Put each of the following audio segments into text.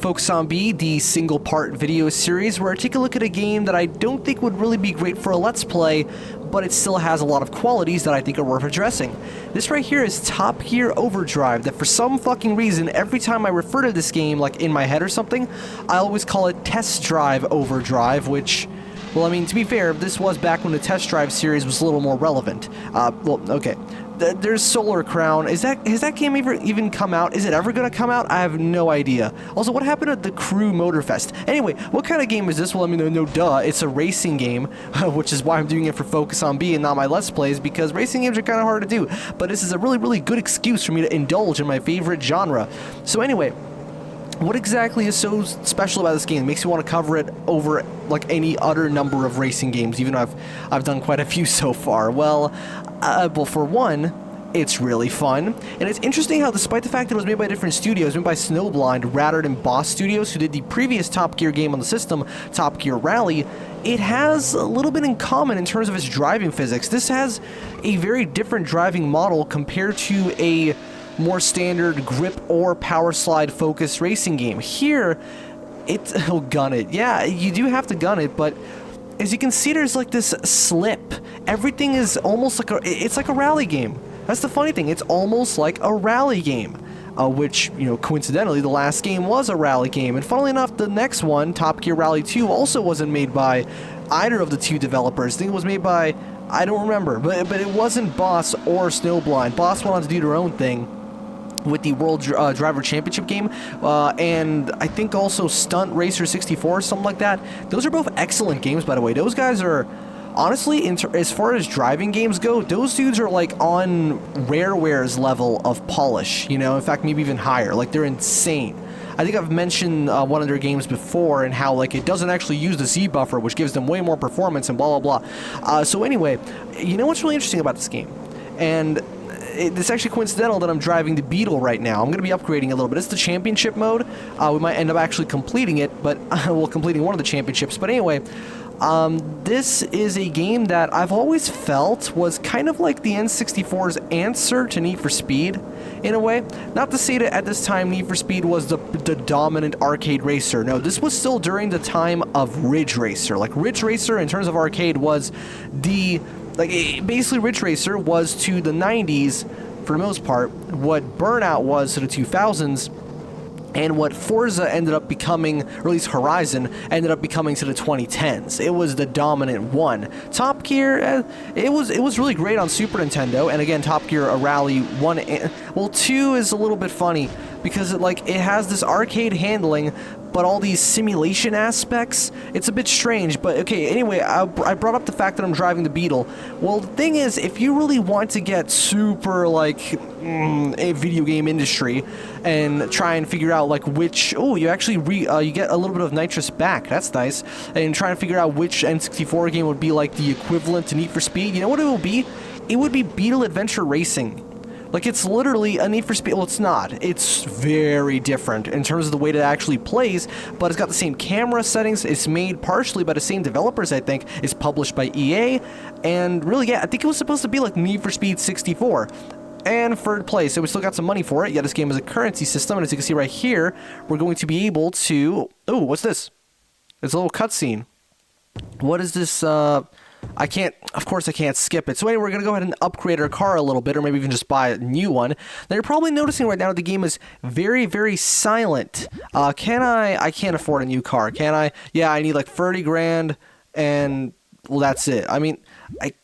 Focus on B, the single-part video series where I take a look at a game that I don't think would really be great for a Let's Play, but it still has a lot of qualities that I think are worth addressing. This right here is Top Gear Overdrive, that for some fucking reason, every time I refer to this game, like in my head or something, I always call it Test Drive Overdrive, which... well, I mean, to be fair, this was back when the Test Drive series was a little more relevant. Well, okay. There's Solar Crown. Has that game even come out? Is it ever going to come out? I have no idea. Also, what happened at the Crew Motorfest? Anyway, what kind of game is this? Well, I mean, no duh. It's a racing game, which is why I'm doing it for Focus on B and not my Let's Plays, because racing games are kind of hard to do. But this is a really, really good excuse for me to indulge in my favorite genre. So anyway... what exactly is so special about this game? It makes me want to cover it over like any other number of racing games, even though I've done quite a few so far. Well, for one, it's really fun, and it's interesting how, despite the fact that it was made by different studios, made by Snowblind rather than Boss Studios, who did the previous Top Gear game on the system, Top Gear Rally, it has a little bit in common in terms of its driving physics. This has a very different driving model compared to a more standard grip or power slide focused racing game. Here, it's... oh, gun it. Yeah, you do have to gun it, but as you can see, there's like this slip. Everything is almost like it's like a rally game. That's the funny thing. It's almost like a rally game, which, you know, coincidentally, the last game was a rally game. And funnily enough, the next one, Top Gear Rally 2, also wasn't made by either of the two developers. I think it was made by... I don't remember, but it wasn't Boss or Snowblind. Boss went on to do their own thing with the World Driver Championship game, and I think also Stunt Racer 64 or something like that. Those are both excellent games, by the way. Those guys are, honestly, as far as driving games go, those dudes are like on Rareware's level of polish, you know, in fact, maybe even higher. Like, they're insane. I think I've mentioned one of their games before and how, like, it doesn't actually use the Z buffer, which gives them way more performance and blah, blah, blah. So anyway, you know what's really interesting about this game? And it's actually coincidental that I'm driving the Beetle right now. I'm going to be upgrading a little bit. It's the championship mode. We might end up actually completing it, but well, completing one of the championships. But anyway, this is a game that I've always felt was kind of like the N64's answer to Need for Speed, in a way. Not to say that at this time Need for Speed was the dominant arcade racer. No, this was still during the time of Ridge Racer. Like, Ridge Racer, in terms of arcade, was the... like, basically, Ridge Racer was to the 90s, for the most part, what Burnout was to the 2000s, and what Forza ended up becoming, or at least Horizon, ended up becoming to the 2010s. It was the dominant one. Top Gear, it was really great on Super Nintendo, and again, Top Gear Rally 1, well, 2 is a little bit funny, because it has this arcade handling, but all these simulation aspects, it's a bit strange. But okay, anyway, I brought up the fact that I'm driving the Beetle. Well, the thing is, if you really want to get super, like, a video game industry and try and figure out, like, which... oh, you actually you get a little bit of nitrous back. That's nice. And try and figure out which N64 game would be, like, the equivalent to Need for Speed. You know what it will be? It would be Beetle Adventure Racing. Like, it's literally a Need for Speed. Well, it's not. It's very different in terms of the way that it actually plays, but it's got the same camera settings. It's made partially by the same developers, I think. It's published by EA, and really, yeah, I think it was supposed to be like Need for Speed 64. And third place, so we still got some money for it. Yeah, this game is a currency system, and as you can see right here, we're going to be able to... oh, what's this? It's a little cutscene. What is this, I can't, of course I can't skip it. So anyway, we're going to go ahead and upgrade our car a little bit, or maybe even just buy a new one. Now, you're probably noticing right now that the game is very, very silent. I can't afford a new car, can I? Yeah, I need like 30 grand, and, well, that's it. I mean,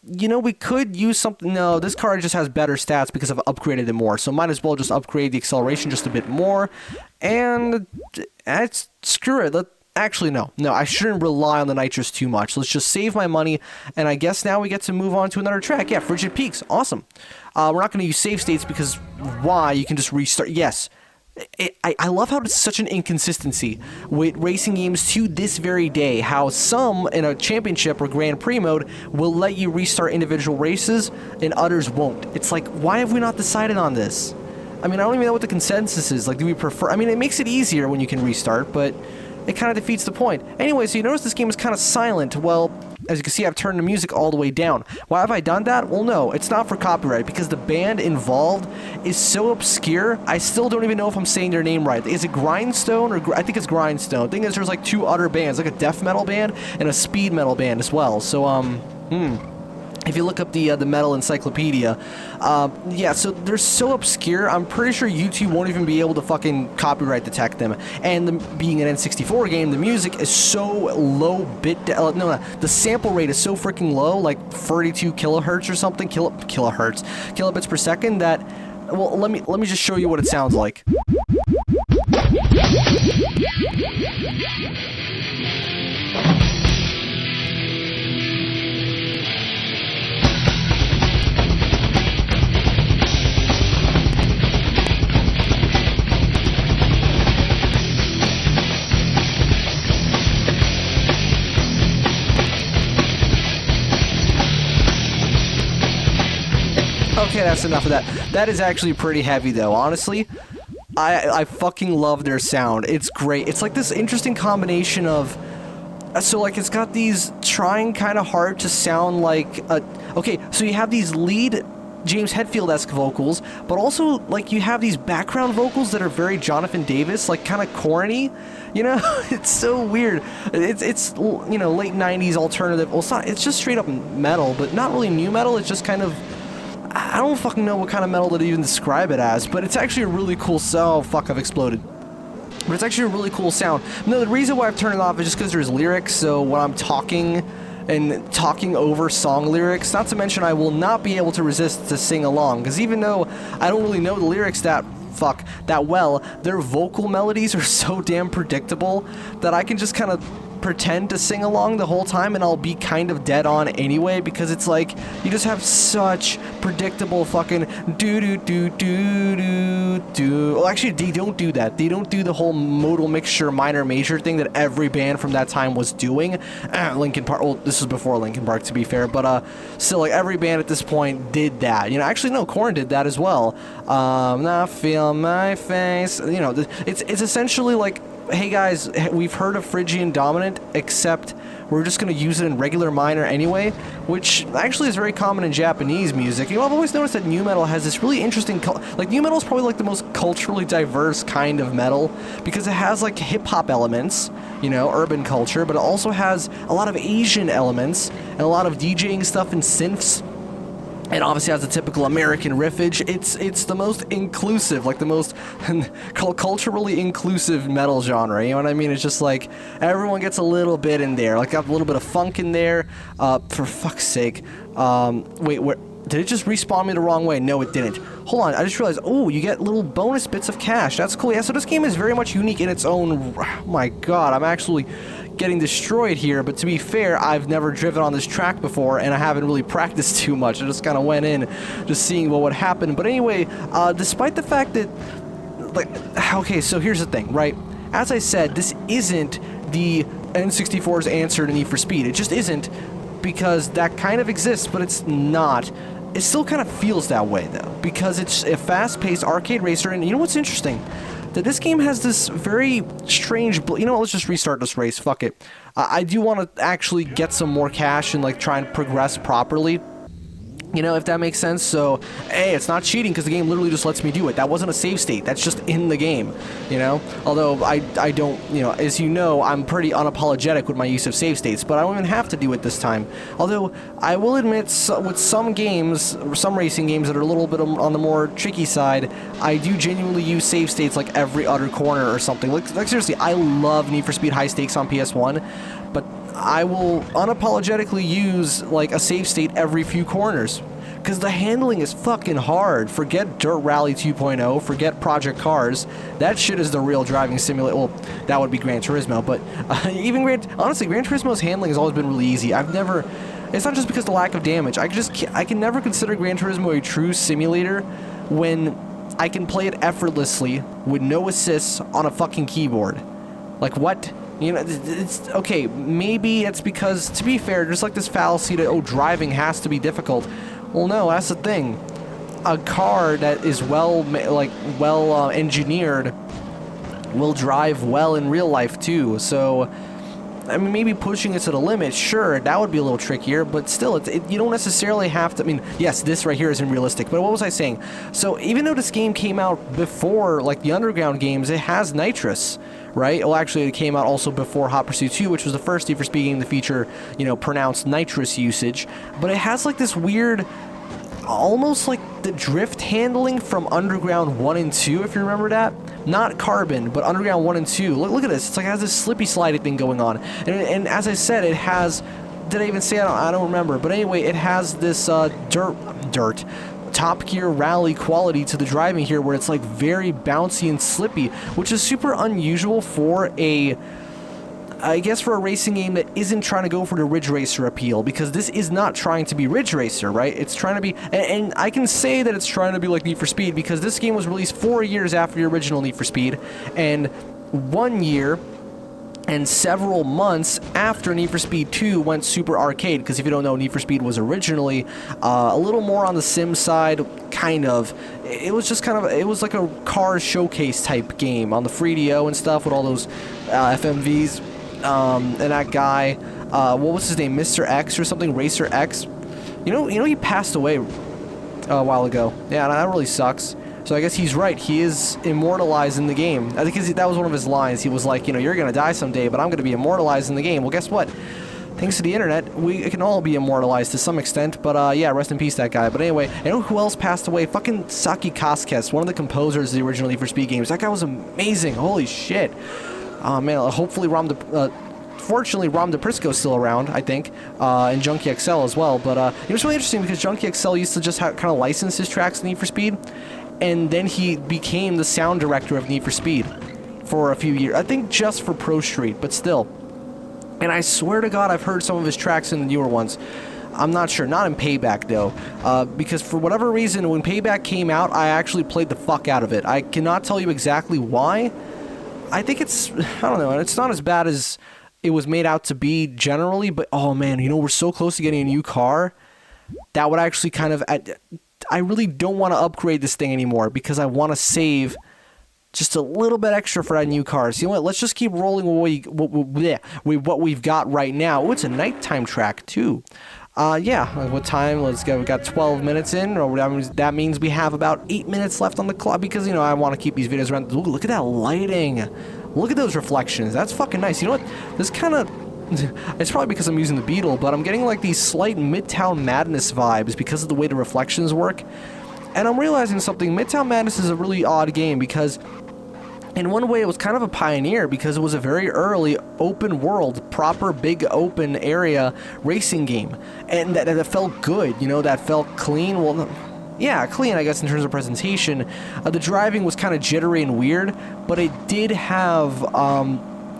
you know, we could use something. No, this car just has better stats because I've upgraded it more, so might as well just upgrade the acceleration just a bit more, and screw it. Actually, no, I shouldn't rely on the nitrous too much. Let's just save my money, and I guess now we get to move on to another track. Yeah, Frigid Peaks, awesome. We're not going to use save states because why? You can just restart. Yes, I love how it's such an inconsistency with racing games to this very day. How some in a championship or Grand Prix mode will let you restart individual races, and others won't. It's like, why have we not decided on this? I mean, I don't even know what the consensus is. Like, do we prefer? I mean, it makes it easier when you can restart, but it kind of defeats the point. Anyway, so you notice this game is kind of silent. Well, as you can see, I've turned the music all the way down. Why have I done that? Well, no, it's not for copyright, because the band involved is so obscure, I still don't even know if I'm saying their name right. Is it Grindstone, or I think it's Grindstone. The thing is, there's like two other bands, like a death metal band and a speed metal band as well. So, if you look up the metal encyclopedia, yeah, so they're so obscure, I'm pretty sure YouTube won't even be able to fucking copyright detect them. And being an N64 game, the music is so low the sample rate is so freaking low, like 32 kilohertz or something, kilobits per second, that, well, let me just show you what it sounds like. Okay, that's enough of that. That is actually pretty heavy, though. Honestly, I fucking love their sound. It's great. It's like this interesting combination of... So, like, it's got these trying kind of hard to sound like... okay, so you have these lead James Hetfield-esque vocals, but also, like, you have these background vocals that are very Jonathan Davis, like, kind of corny. You know? It's so weird. It's you know, late 90s alternative. Well, it's just straight up metal, but not really new metal. It's just kind of... I don't fucking know what kind of metal to even describe it as, but it's actually a really cool sound. Oh, fuck, I've exploded. But it's actually a really cool sound. No, the reason why I've turned it off is just because there's lyrics, so when I'm talking and talking over song lyrics, not to mention I will not be able to resist to sing along, because even though I don't really know the lyrics that well, their vocal melodies are so damn predictable that I can just kind of pretend to sing along the whole time, and I'll be kind of dead on anyway, because it's like you just have such predictable fucking do do do do do do. Well, actually, they don't do that. They don't do the whole modal mixture minor major thing that every band from that time was doing. Linkin Park. Well, this was before Linkin Park, to be fair, but still, like, every band at this point did that. You know, actually, no, Korn did that as well. Not feel my face. You know, it's essentially like, hey guys, we've heard of Phrygian dominant, except we're just going to use it in regular minor anyway, which actually is very common in Japanese music. You know, I've always noticed that nu metal has this really interesting, like, nu metal is probably like the most culturally diverse kind of metal, because it has like hip-hop elements, you know, urban culture, but it also has a lot of Asian elements, and a lot of DJing stuff and synths. And obviously has the typical American riffage. It's the most inclusive, like the most culturally inclusive metal genre. You know what I mean? It's just like everyone gets a little bit in there. Like, got a little bit of funk in there. For fuck's sake. Wait, where did it just respawn me the wrong way? No, it didn't. Hold on, I just realized. Oh, you get little bonus bits of cash. That's cool. Yeah, so this game is very much unique in its own. Oh my God, I'm actually getting destroyed here, but to be fair, I've never driven on this track before, and I haven't really practiced too much. I just kind of went in just seeing what would happen. But anyway, despite the fact that, like, okay, so here's the thing, right? As I said, this isn't the N64's answer to Need for Speed. It just isn't, because that kind of exists, but it's not. It still kind of feels that way, though, because it's a fast-paced arcade racer, and you know what's interesting? That this game has this very strange... You know what, let's just restart this race, fuck it. I do want to actually get some more cash and, like, try and progress properly. You know, if that makes sense. So, hey, it's not cheating because the game literally just lets me do it. That wasn't a save state. That's just in the game, you know? Although I don't, you know, as you know, I'm pretty unapologetic with my use of save states, but I don't even have to do it this time. Although, I will admit, with some games, some racing games that are a little bit on the more tricky side, I do genuinely use save states like every other corner or something. Like seriously, I love Need for Speed High Stakes on PS1, but I will unapologetically use, like, a save state every few corners. Because the handling is fucking hard. Forget Dirt Rally 2.0, forget Project Cars. That shit is the real driving simulator. Well, that would be Gran Turismo, but honestly, Gran Turismo's handling has always been really easy. It's not just because of the lack of damage. I can never consider Gran Turismo a true simulator when I can play it effortlessly with no assists on a fucking keyboard. Like, what? You know, it's okay, maybe it's because, to be fair, there's like this fallacy that, oh, driving has to be difficult. Well, no, that's the thing. A car that is well engineered will drive well in real life too. So, I mean, maybe pushing it to the limit, sure, that would be a little trickier, but still, you don't necessarily have to, I mean, yes, this right here isn't realistic, but what was I saying? So, even though this game came out before, like, the Underground games, it has nitrous, right? Well, actually, it came out also before Hot Pursuit 2, which was the first Need for Speed game to feature, you know, pronounced nitrous usage, but it has, like, this weird, almost like the drift handling from Underground 1 and 2, if you remember that. Not Carbon, but Underground 1 and 2. Look at this. It's like it has this slippy slidey thing going on. And as I said, it has... Did I even say it? I don't remember. But anyway, it has this dirt Top Gear rally quality to the driving here, where it's like very bouncy and slippy, which is super unusual for a... I guess for a racing game that isn't trying to go for the Ridge Racer appeal, because this is not trying to be Ridge Racer, right? It's trying to be, and I can say that it's trying to be like Need for Speed because this game was released 4 years after the original Need for Speed, and 1 year and several months after Need for Speed 2 went super arcade, because if you don't know, Need for Speed was originally a little more on the sim side, kind of. It was just kind of, it was like a car showcase type game on the 3DO and stuff with all those FMVs. And that guy, what was his name, Mr. X or something, Racer X, you know he passed away a while ago. Yeah, that really sucks. So I guess he's right, he is immortalized in the game. I think that was one of his lines. He was like, you know, you're gonna die someday, but I'm gonna be immortalized in the game. Well, guess what? Thanks to the internet, we can all be immortalized to some extent, but yeah, rest in peace, that guy. But anyway, you know who else passed away? Fucking Saki Kaskes, one of the composers of the original Need for Speed games. That guy was amazing, holy shit. Oh man, hopefully fortunately Rom DePrisco's still around, I think, and Junkie XL as well, but it was really interesting because Junkie XL used to just kind of license his tracks to Need for Speed, and then he became the sound director of Need for Speed for a few years, I think just for Pro Street, but still. And I swear to God, I've heard some of his tracks in the newer ones. I'm not sure, not in Payback though, because for whatever reason, when Payback came out, I actually played the fuck out of it. I cannot tell you exactly why. I think it's, I don't know, and it's not as bad as it was made out to be generally, but oh man, you know, we're so close to getting a new car. That would actually kind of, I really don't want to upgrade this thing anymore because I want to save just a little bit extra for that new car. So you know what, let's just keep rolling with what we've got right now. Oh, it's a nighttime track too. Yeah, what time? Let's go. We've got 12 minutes in, or that means we have about 8 minutes left on the clock because, you know, I want to keep these videos around. Ooh, look at that lighting. Look at those reflections. That's fucking nice. You know what? This kind of... It's probably because I'm using the Beetle, but I'm getting like these slight Midtown Madness vibes because of the way the reflections work. And I'm realizing something. Midtown Madness is a really odd game because... in one way, it was kind of a pioneer because it was a very early open world, proper big open area racing game. And that felt good, you know, that felt clean. Well, yeah, clean, I guess, in terms of presentation. The driving was kind of jittery and weird, but it did have,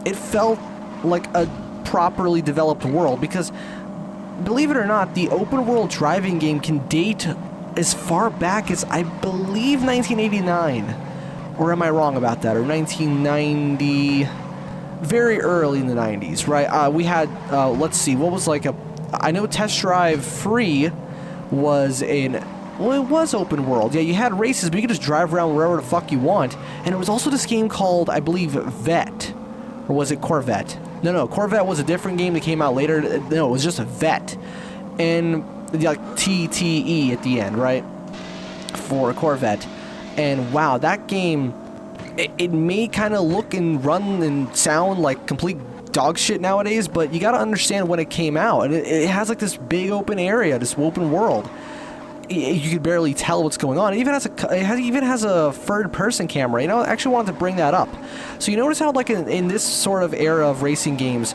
it felt like a properly developed world because, believe it or not, the open world driving game can date as far back as, I believe, 1989. Or am I wrong about that? Or 1990, very early in the 90s, right? We had, let's see, what was like I know Test Drive Free was well, it was open world. Yeah, you had races, but you could just drive around wherever the fuck you want. And it was also this game called, I believe, Vet. Or was it Corvette? No, Corvette was a different game that came out later. No, it was just a Vet. And, like, TTE at the end, right? For a Corvette. And wow, that game, it may kind of look and run and sound like complete dog shit nowadays, but you gotta understand when it came out. And it has like this big open area, this open world. You could barely tell what's going on. It even has a third-person camera. You know, I actually wanted to bring that up. So you notice how, like, in this sort of era of racing games,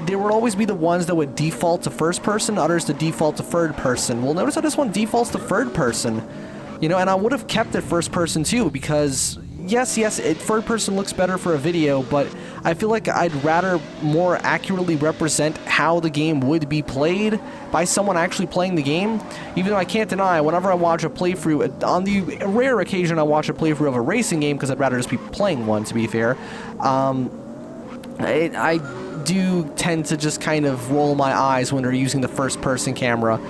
there would always be the ones that would default to first person, others to default to third person. Well, notice how this one defaults to third person. You know, and I would have kept it first person too, because yes, third person looks better for a video, but I feel like I'd rather more accurately represent how the game would be played by someone actually playing the game. Even though I can't deny, whenever I watch a playthrough, on the rare occasion I watch a playthrough of a racing game, because I'd rather just be playing one, to be fair, I do tend to just kind of roll my eyes when they're using the first person camera.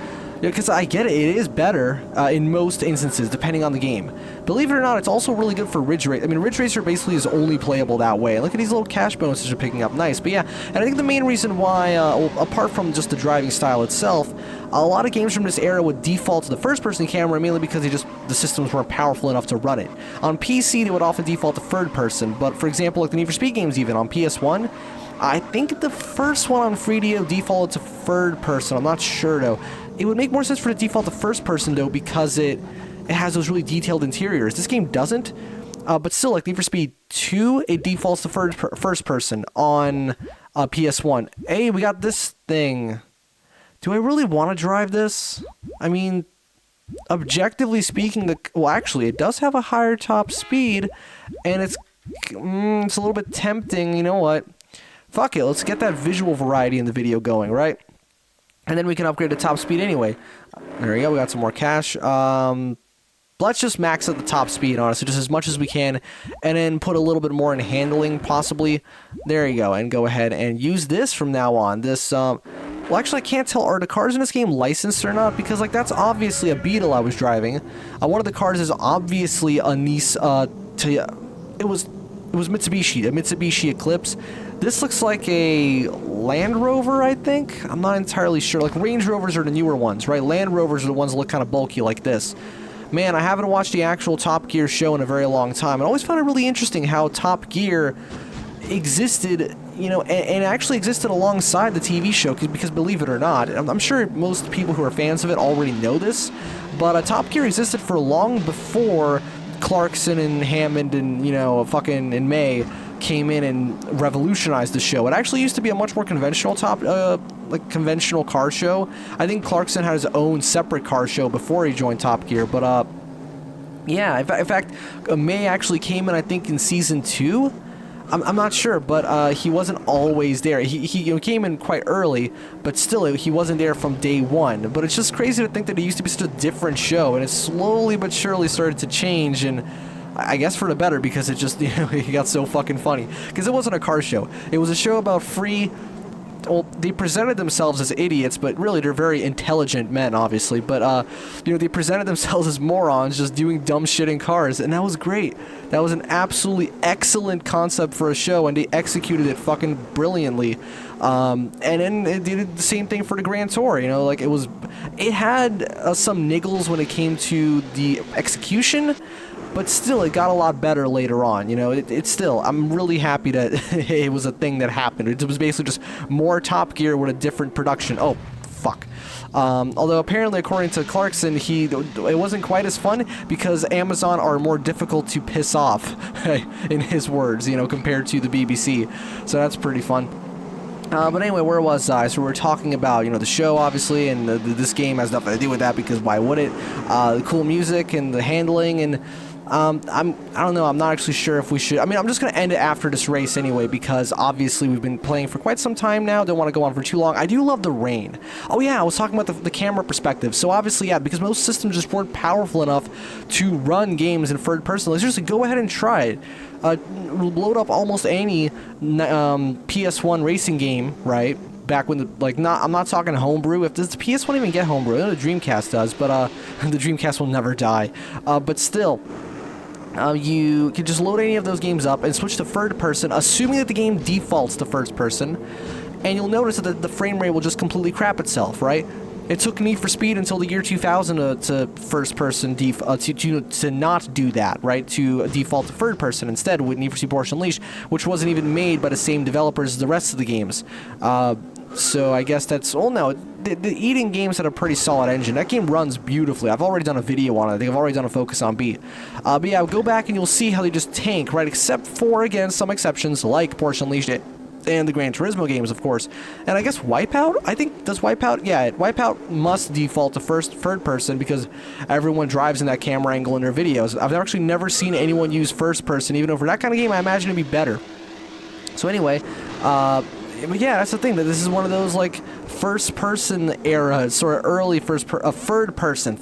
Because I get it, it is better in most instances, depending on the game. Believe it or not, it's also really good for Ridge Racer. I mean, Ridge Racer basically is only playable that way. Look at these little cash bonuses are picking up. Nice. But yeah, and I think the main reason why, apart from just the driving style itself, a lot of games from this era would default to the first-person camera, mainly because the systems weren't powerful enough to run it. On PC, they would often default to third-person, but for example, like the Need for Speed games even, on PS1, I think the first one on FreeDO defaulted to third-person. I'm not sure, though. It would make more sense for it to default to first-person, though, because it has those really detailed interiors. This game doesn't, but still, like Need for Speed 2, it defaults to first-person on PS1. Hey, we got this thing. Do I really want to drive this? I mean, objectively speaking, well, actually, it does have a higher top speed, and it's a little bit tempting. You know what? Fuck it, let's get that visual variety in the video going, right? And then we can upgrade to top speed anyway. There we go, we got some more cash. Let's just max out the top speed, honestly, just as much as we can, and then put a little bit more in handling, possibly. There you go, and go ahead and use this from now on. This, well, actually, I can't tell, are the cars in this game licensed or not? Because, like, that's obviously a Beetle I was driving. One of the cars is obviously a it was Mitsubishi, a Mitsubishi Eclipse. This looks like a Land Rover, I think? I'm not entirely sure. Like, Range Rovers are the newer ones, right? Land Rovers are the ones that look kind of bulky like this. Man, I haven't watched the actual Top Gear show in a very long time. I always found it really interesting how Top Gear existed, you know, and actually existed alongside the TV show, because believe it or not, I'm sure most people who are fans of it already know this, but Top Gear existed for long before Clarkson and Hammond and, you know, and May came in and revolutionized the show. It actually used to be a much more conventional conventional car show. I think Clarkson had his own separate car show before he joined Top Gear, but yeah, in fact, May actually came in, I think, in season 2. I'm not sure, but he wasn't always there. He came in quite early, but still, he wasn't there from day one. But it's just crazy to think that it used to be such a different show, and it slowly but surely started to change, and I guess for the better, because it just, you know, it got so fucking funny. Because it wasn't a car show. It was a show about free... Well, they presented themselves as idiots, but really they're very intelligent men, obviously. But, you know, they presented themselves as morons just doing dumb shit in cars, and that was great. That was an absolutely excellent concept for a show, and they executed it fucking brilliantly. And then they did the same thing for the Grand Tour, you know, like it had some niggles when it came to the execution, but still, it got a lot better later on, you know. It's still, I'm really happy that it was a thing that happened. It was basically just more Top Gear with a different production. Oh, fuck. Although apparently, according to Clarkson, it wasn't quite as fun because Amazon are more difficult to piss off, in his words, you know, compared to the BBC. So that's pretty fun. But anyway, where was I? So we were talking about, you know, the show, obviously, and this game has nothing to do with that, because why would it? The cool music and the handling, and I don't know, I'm not actually sure if we should. I mean, I'm just going to end it after this race anyway, because obviously we've been playing for quite some time now. Don't want to go on for too long. I do love the rain. Oh yeah, I was talking about the camera perspective. So obviously, yeah, because most systems just weren't powerful enough to run games in third person. Let's just go ahead and try it. Load up almost any PS1 racing game, right? Back when I'm not talking homebrew. If does the PS1 even get homebrew? I know the Dreamcast does, but the Dreamcast will never die. But still, you can just load any of those games up and switch to third person, assuming that the game defaults to first person, and you'll notice that the frame rate will just completely crap itself, right? It took Need for Speed until the year 2000 to first person to not do that, right? To default to third person instead with Need for Speed Force Unleashed, which wasn't even made by the same developers as the rest of the games. So I guess that's... Well, no, the Eden games had a pretty solid engine. That game runs beautifully. I've already done a video on it. I think I've already done a focus on beat. But yeah, go back and you'll see how they just tank, right? Except for, again, some exceptions like Porsche Unleashed and the Gran Turismo games, of course. And I guess Wipeout? I think, does Wipeout? Yeah, Wipeout must default to third person because everyone drives in that camera angle in their videos. I've actually never seen anyone use first person, even though for that kind of game, I imagine it'd be better. So anyway, but yeah, that's the thing, that this is one of those, like, first-person era, sort of early third-person,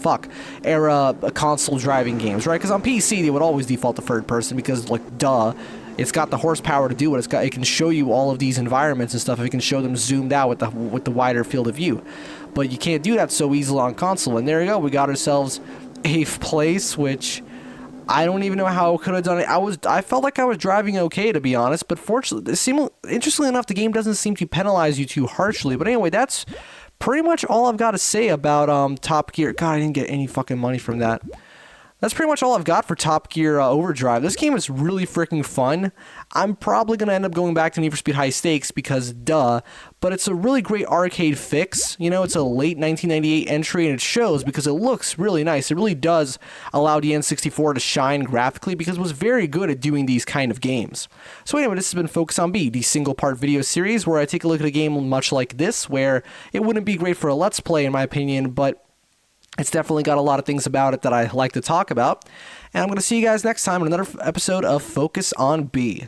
era console driving games, right? Because on PC, they would always default to third-person because, like, duh, it's got the horsepower to do it. It can show you all of these environments and stuff if it can show them zoomed out with the wider field of view. but you can't do that so easily on console. And there you go, we got ourselves 8th place, which I don't even know how I could have done it. I felt like I was driving okay, to be honest, but fortunately, interestingly enough, the game doesn't seem to penalize you too harshly. But anyway, that's pretty much all I've got to say about Top Gear. God, I didn't get any fucking money from that. That's pretty much all I've got for Top Gear Overdrive. This game is really freaking fun. I'm probably going to end up going back to Need for Speed High Stakes because duh, but it's a really great arcade fix. You know, it's a late 1998 entry and it shows because it looks really nice. It really does allow the N64 to shine graphically because it was very good at doing these kind of games. So anyway, this has been Focus on B, the single part video series where I take a look at a game much like this where it wouldn't be great for a Let's Play in my opinion, but it's definitely got a lot of things about it that I like to talk about. And I'm going to see you guys next time in another episode of Focus on B.